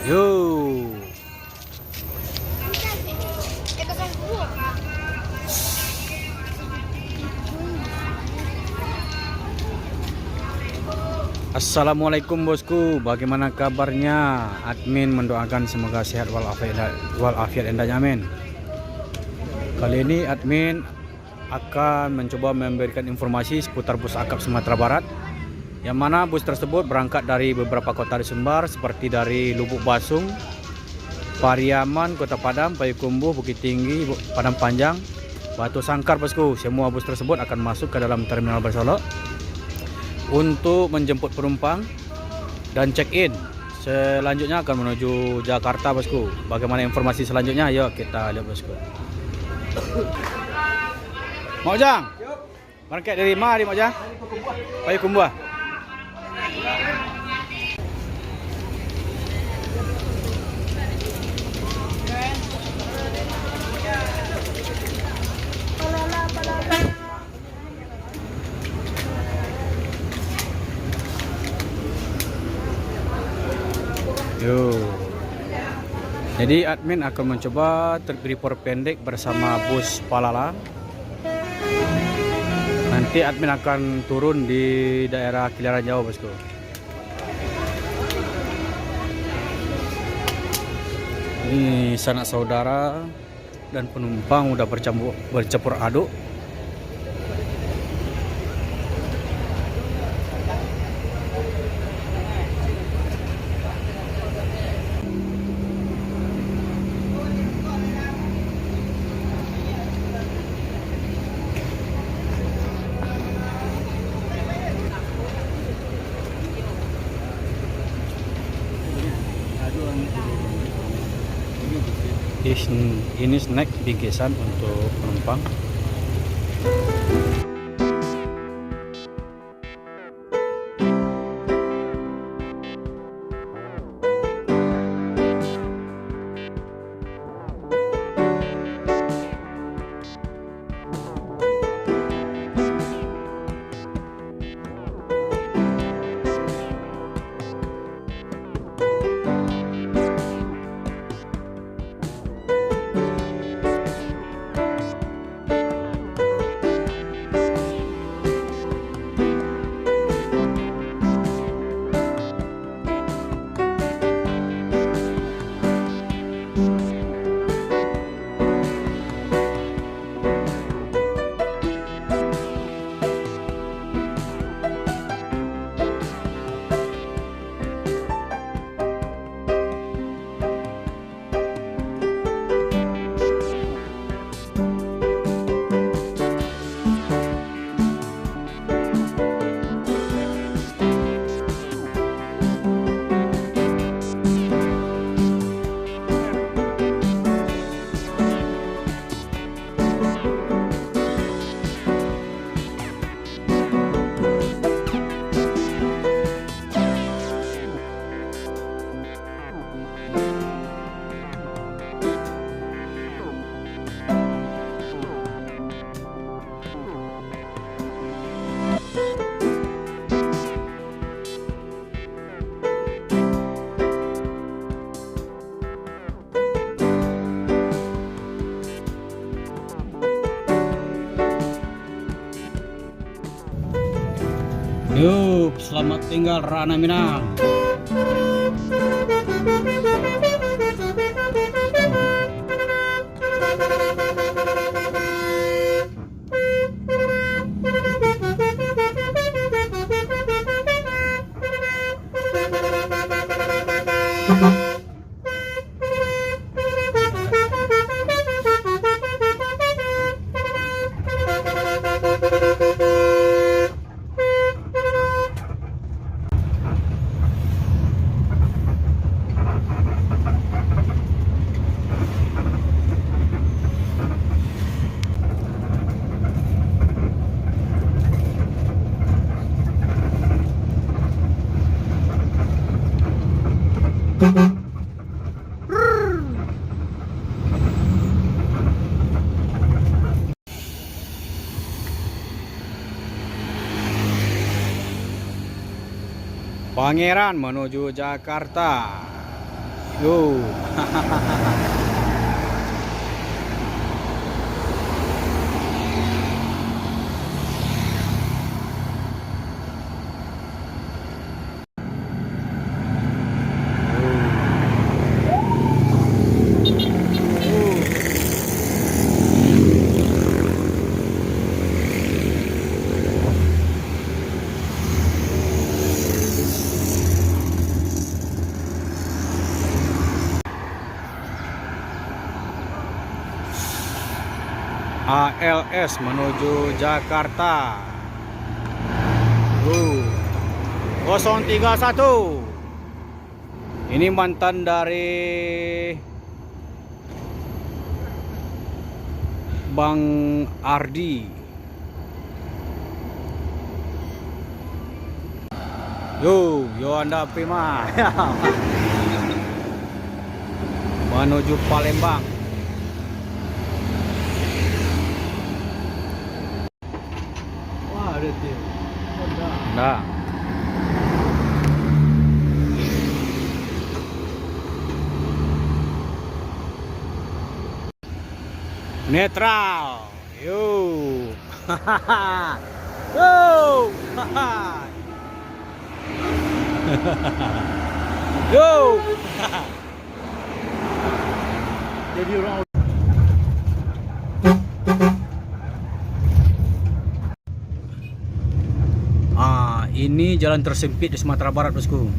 Yo. Assalamualaikum bosku, bagaimana kabarnya? Admin mendoakan semoga sehat walafiat endanya, amin. Kali ini admin akan mencoba memberikan informasi seputar bus akap Sumatera Barat, yang mana bus tersebut berangkat dari beberapa kota di Sumbar seperti dari Lubuk Basung, Pariaman, Kota Padang, Payakumbuh, Bukit Tinggi, Padang Panjang, Batu Sangkar bosku. Semua bus tersebut akan masuk ke dalam terminal Bersolok untuk menjemput penumpang dan check-in. Selanjutnya akan menuju Jakarta bosku. Bagaimana informasi selanjutnya? Yuk kita lihat bosku. Mak Ujang, berangkat dari mana Mak Ujang? Payakumbuh. Yo. Jadi admin akan mencoba report pendek bersama bus Palala. Nanti admin akan turun di daerah Kiliaran Jawa bosku. Ini sanak saudara dan penumpang udah bercampur aduk. Ini snack bingkisan untuk penumpang. Yuk, selamat tinggal Rana Minang. Pangeran menuju Jakarta. Yo. ALS menuju Jakarta. 031. Ini mantan dari Bang Ardi. Yo Anda prima. Menuju Palembang. Wah, ada dia. Honda. Nah. Netral. Yo. Yo. Yo. Jadi orang ini jalan tersempit di Sumatera Barat, bosku.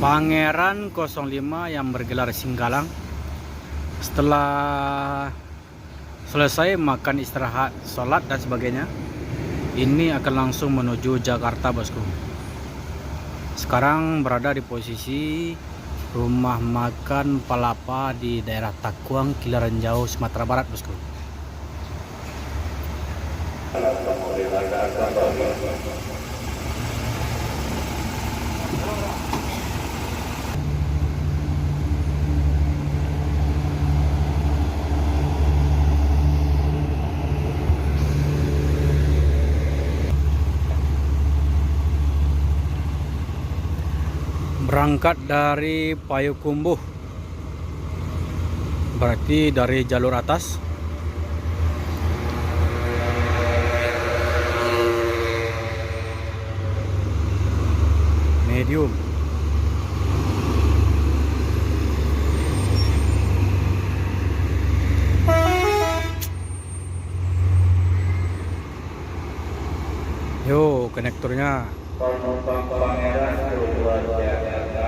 Pangeran 05 yang bergelar Singgalang. Setelah selesai makan, istirahat, sholat dan sebagainya, ini akan langsung menuju Jakarta, bosku. Sekarang berada di posisi rumah makan Palapa di daerah Takuang, Kilaran Jauh, Sumatera Barat, bosku. Berangkat dari Payakumbuh, berarti dari jalur atas. Medium. Yo, konektornya. Penumpang Pangeran tujuan Jakarta.